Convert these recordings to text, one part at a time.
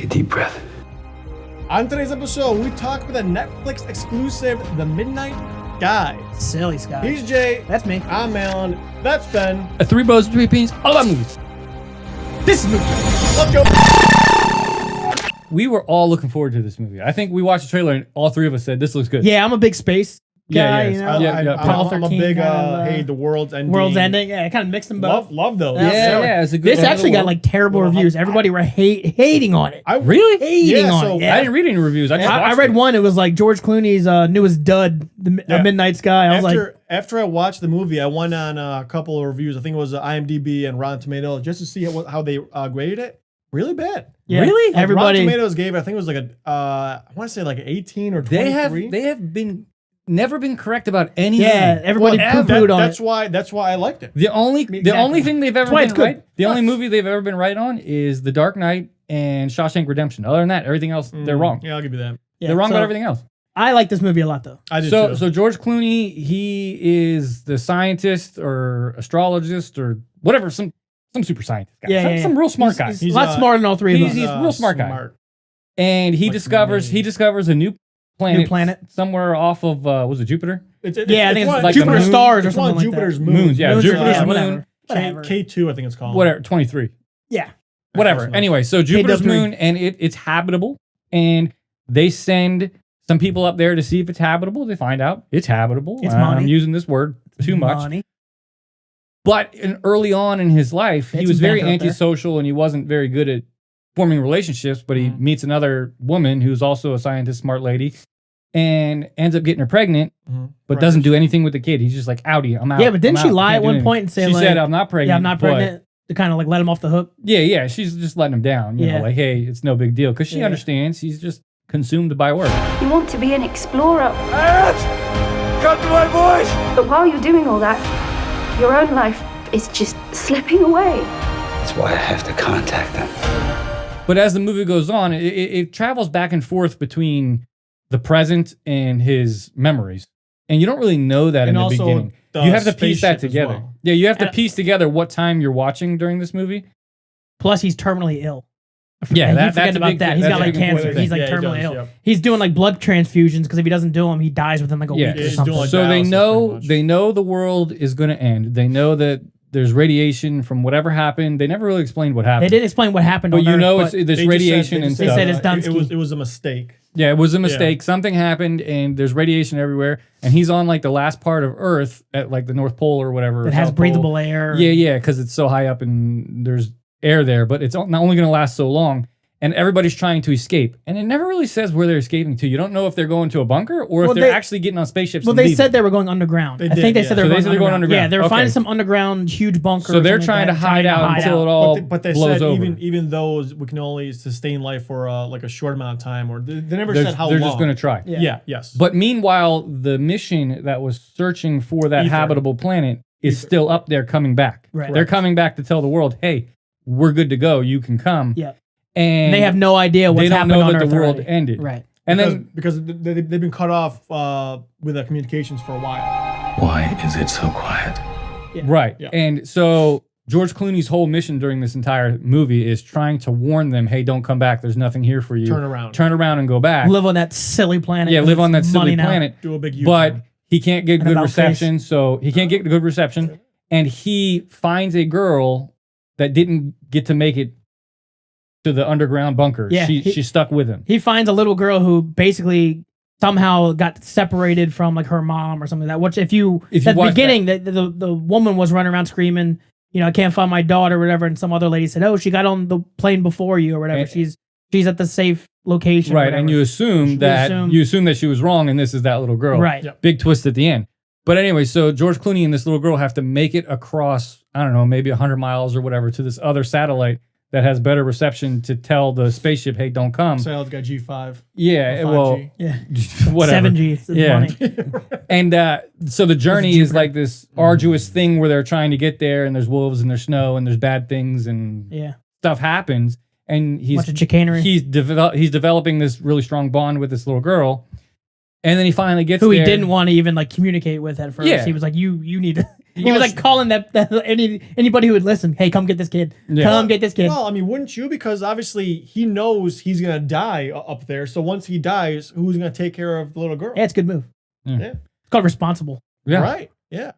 Take a deep breath. On today's episode, we talk about the Netflix exclusive, The Midnight Guy. Silly Scott. He's Jay. That's me. I'm Alan. That's Ben. A three bros, three beans, all about movies. This is movie. Let's go. We were all looking forward to this movie. I think we watched the trailer and all three of us said, this looks good. Yeah, I'm a big space guy. You know? I'm a big, hey, the world's ending. World's ending. Yeah, I kind of mixed them both. Love those. Yeah, it's a good This actually got like terrible reviews. Everybody were hating on it. Really? Hating on it. Yeah. I didn't read any reviews. I read one. It was like George Clooney's newest dud, The Midnight Sky. I was like, after I watched the movie, I went on a couple of reviews. I think it was IMDb and Rotten Tomatoes just to see how they graded it. Really bad. Yeah. Really? Like Everybody. Rotten Tomatoes gave it, I think it was like I want to say like an 18 or 23. They have never been correct about anything. Yeah, everybody poo-pooed on it. That's why I liked it. The only thing they've ever been right, the only movie they've ever been right on is The Dark Knight and Shawshank Redemption. Other than that, everything else they're wrong. Yeah, I'll give you that. Yeah, they're wrong about everything else. I like this movie a lot, though. I did too. So George Clooney, he is the scientist or astrologist or whatever, some super scientist guy. Some real smart guy. He's a lot smarter than all three of us. He's a real smart guy. And he discovers a new planet somewhere off of was it Jupiter? I think it's like Jupiter's stars or something like Jupiter's that. Moons. Yeah, Jupiter's moon. Whatever. K2, I think it's called. Whatever, 23. Yeah. Whatever. Anyway, so Jupiter's moon, and it's habitable, and they send some people up there to see if it's habitable. They find out it's habitable. It's money. I'm using this word too much. Money. But early on in his life, he was very antisocial, and he wasn't very good at forming relationships, but he meets another woman who's also a scientist, smart lady, and ends up getting her pregnant, but doesn't do anything with the kid. He's just like, outie, I'm out. Yeah, but didn't she lie at one point and say, she said, I'm not pregnant. Yeah, I'm not pregnant. To kind of like let him off the hook. Yeah, she's just letting him down. You know, like, hey, it's no big deal. Because she understands he's just consumed by work. You want to be an explorer. Cut to my voice! But while you're doing all that, your own life is just slipping away. That's why I have to contact them. But as the movie goes on, it travels back and forth between the present and his memories. And you don't really know that in the beginning. You have to piece that together. Well. Yeah, you have to piece together what time you're watching during this movie. Plus, he's terminally ill. Yeah, you forget about that. He's got like cancer. He's like terminally ill. He's doing like blood transfusions because if he doesn't do them, he dies within like a week or something. So they know the world is going to end. They know that there's radiation from whatever happened. They never really explained what happened. They didn't explain what happened. But it's this radiation and stuff. They said it's Dunsky. It was a mistake. Yeah, it was a mistake. Yeah. Something happened, and there's radiation everywhere. And he's on like the last part of Earth at like the North Pole or whatever. It has breathable air. Yeah, because it's so high up and there's air there. But it's not only going to last so long. And everybody's trying to escape. And it never really says where they're escaping to. You don't know if they're going to a bunker or if they're actually getting on spaceships. Well, they said they were going underground. I think they said they were going underground. Yeah, they were finding some underground huge bunker. So they're trying to hide out until it all blows over. But they said even though we can only sustain life for like a short amount of time, or they never said how long. They're just going to try. Yeah, yes. But meanwhile, the mission that was searching for that habitable planet is still up there coming back. Right. They're coming back to tell the world, hey, we're good to go. You can come. Yeah. And they have no idea what's happening on Earth. They don't know that the world ended. Right. Because they've been cut off with the communications for a while. Why is it so quiet? Yeah. Right. Yeah. And so George Clooney's whole mission during this entire movie is trying to warn them, hey, don't come back. There's nothing here for you. Turn around and go back. Live on that silly planet. Yeah, live on that silly planet. Do a big U-turn. But he can't get good reception. So he can't get good reception. And he finds a girl that didn't get to make it to the underground bunker. Yeah, she's stuck with him. He finds a little girl who basically somehow got separated from like her mom or something like that. Which if you at the beginning, the woman was running around screaming, I can't find my daughter or whatever, and some other lady said, oh, she got on the plane before you or whatever. And she's at the safe location. Right, and you assume that she was wrong and this is that little girl. Right. Yep. Big twist at the end. But anyway, so George Clooney and this little girl have to make it across, I don't know, maybe 100 miles or whatever to this other satellite that has better reception to tell the spaceship, hey, don't come. So it's got G5. Yeah, well, whatever. 7G. Yeah. Money. And so the journey is like this arduous thing where they're trying to get there, and there's wolves and there's snow and there's bad things and stuff happens. And he's chicanery. He's developing this really strong bond with this little girl. And then he finally gets who there. He didn't want to even like communicate with at first. Yeah. He was like, you need to He was like calling that anybody who would listen. Hey, come get this kid. Yeah. Come get this kid. Well, I mean, wouldn't you? Because obviously he knows he's gonna die up there. So once he dies, who's gonna take care of the little girl? Yeah, it's a good move. Yeah. It's called responsible. Yeah. Right. Yeah.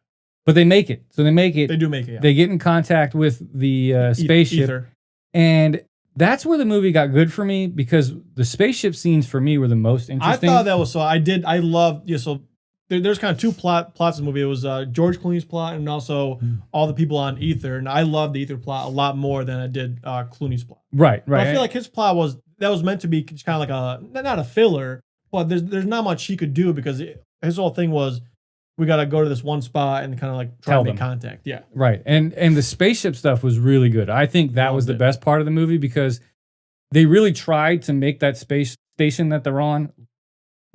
But they make it. So they make it. They do make it. Yeah. They get in contact with the spaceship. Ether. And that's where the movie got good for me because the spaceship scenes for me were the most interesting. I thought that was so. I loved. Yeah. So there's kind of two plots in the movie. It was George Clooney's plot and also all the people on Ether. And I loved the Ether plot a lot more than I did Clooney's plot. Right. But I feel like his plot was meant to be kind of like not a filler, but there's not much he could do because his whole thing was we got to go to this one spot and kind of like try to make contact. Yeah. Right. And the spaceship stuff was really good. I think that was the best part of the movie because they really tried to make that space station that they're on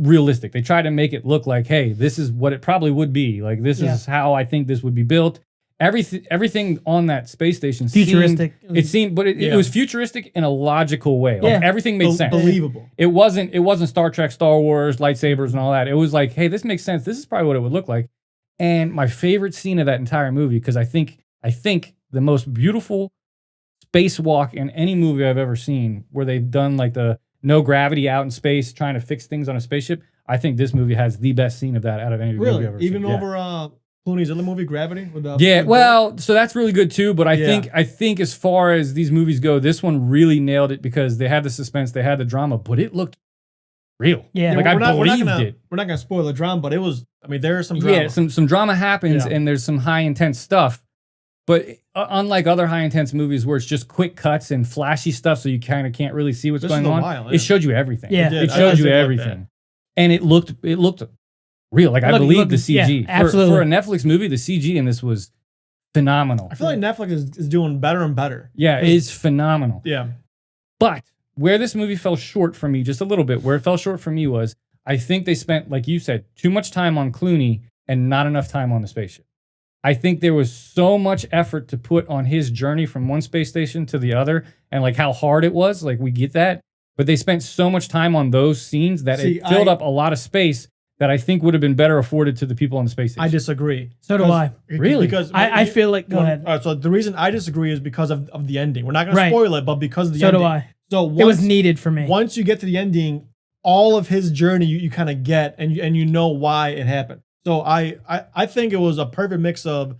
realistic. They tried to make it look like, hey, this is what it probably would be. Like, this is how I think this would be built. Everything on that space station futuristic. It was futuristic in a logical way. Like, everything made sense. Believable. It wasn't Star Trek, Star Wars, lightsabers, and all that. It was like, hey, this makes sense. This is probably what it would look like. And my favorite scene of that entire movie, because I think the most beautiful spacewalk in any movie I've ever seen, where they've done like the no gravity out in space, trying to fix things on a spaceship. I think this movie has the best scene of that out of any movie I've ever seen. Even over Clooney's other movie, Gravity? So that's really good too. But I think as far as these movies go, this one really nailed it because they had the suspense, they had the drama, but it looked real. Yeah, like I believed it. We're not gonna spoil the drama, but it was. I mean, there is some drama. Yeah, some drama happens, and there's some high intense stuff. But unlike other high intense movies where it's just quick cuts and flashy stuff, so you kind of can't really see what's going on, it showed you everything. Yeah, it showed you everything, and it looked real. Like I believe the CG. Absolutely. For a Netflix movie, the CG in this was phenomenal. I feel like Netflix is doing better and better. Yeah, it's phenomenal. Yeah. But where this movie fell short for me, just a little bit, where it fell short for me was, I think they spent, like you said, too much time on Clooney and not enough time on the spaceship. I think there was so much effort to put on his journey from one space station to the other and like how hard it was. Like we get that. But they spent so much time on those scenes that it filled up a lot of space that I think would have been better afforded to the people on the space station. I disagree. So do I. Really? Because I feel like, go ahead. All right, so the reason I disagree is because of the ending. We're not going to spoil it, but because of the ending. So do I. So it was needed for me. Once you get to the ending, all of his journey you kind of get and you know why it happened. So I think it was a perfect mix of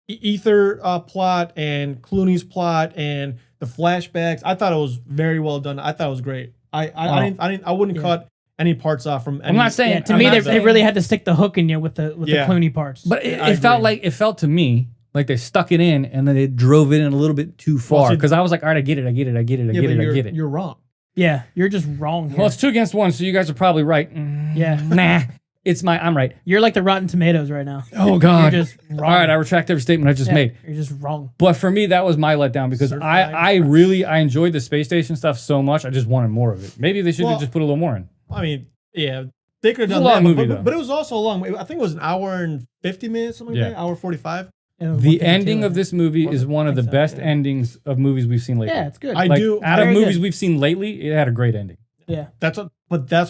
Ether plot and Clooney's plot and the flashbacks. I thought it was very well done. I thought it was great. I wouldn't cut any parts off from. I'm not saying to me they really had to stick the hook in you with the Clooney parts. But it felt to me like they stuck it in and then they drove it in a little bit too far because I was like, all right, I get it. You're wrong. Yeah, you're just wrong here. Well, it's 2 against 1, so you guys are probably right. Yeah. Nah. I'm right. You're like the Rotten Tomatoes right now. Oh, God. You're just wrong. All right, I retract every statement I just made. You're just wrong. But for me, that was my letdown because I enjoyed the space station stuff so much. I just wanted more of it. Maybe they should have just put a little more in. I mean, yeah, they could have done a long that. movie, but it was also a long. I think it was an hour and 50 minutes, something like that. Hour 45. The ending of this movie is one of the best endings of movies we've seen lately. Yeah, it's good. Out of movies we've seen lately, it had a great ending. Yeah, that's what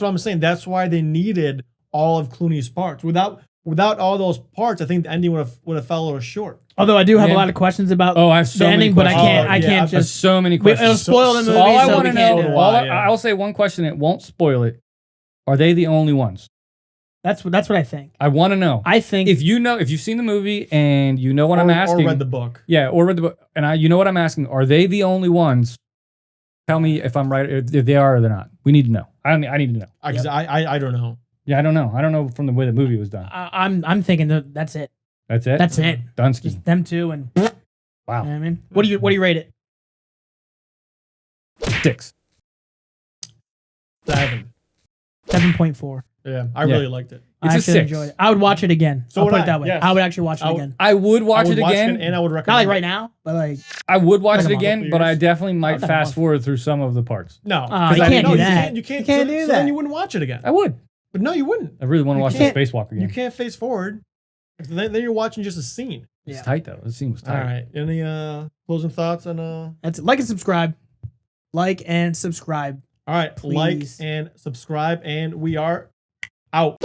I'm saying. That's why they needed all of Clooney's parts. Without all those parts, I think the ending would have fell a little short. Although I do have a lot of questions about I have so the ending, many but I can't just so many questions. It'll spoil the movie. All I want to know, I'll say one question. It won't spoil it. Are they the only ones? That's what I think. I want to know. I think if you've seen the movie and you know what I'm asking, or read the book, or read the book, and you know what I'm asking. Are they the only ones? Tell me if I'm right, if they are or they're not. We need to know. I need to know. I don't know. Yeah, I don't know. I don't know from the way the movie was done. I'm thinking that's it. That's it. That's it. Dunsky. Just them two and wow. You know what I mean, what do you rate it? 6. 7.4. Yeah, I really liked it. It's I a actually 6. enjoyed it. I would watch it again. So I'll put would it that I, way. yes. I would actually watch it again. I would watch it again, and I would recommend. Not like right now, but like I would watch it like again, but I definitely might fast forward through some of the parts. No, you can't do that. You can't do that. that. Then you wouldn't watch it again. I would. But no, you wouldn't. I really want to watch the spacewalk again. You can't face forward. Then you're watching just a scene. It's tight though. The scene was tight. All right. Any closing thoughts on That's it. Like and subscribe. Like and subscribe. All right. Please. Like and subscribe, and we are out.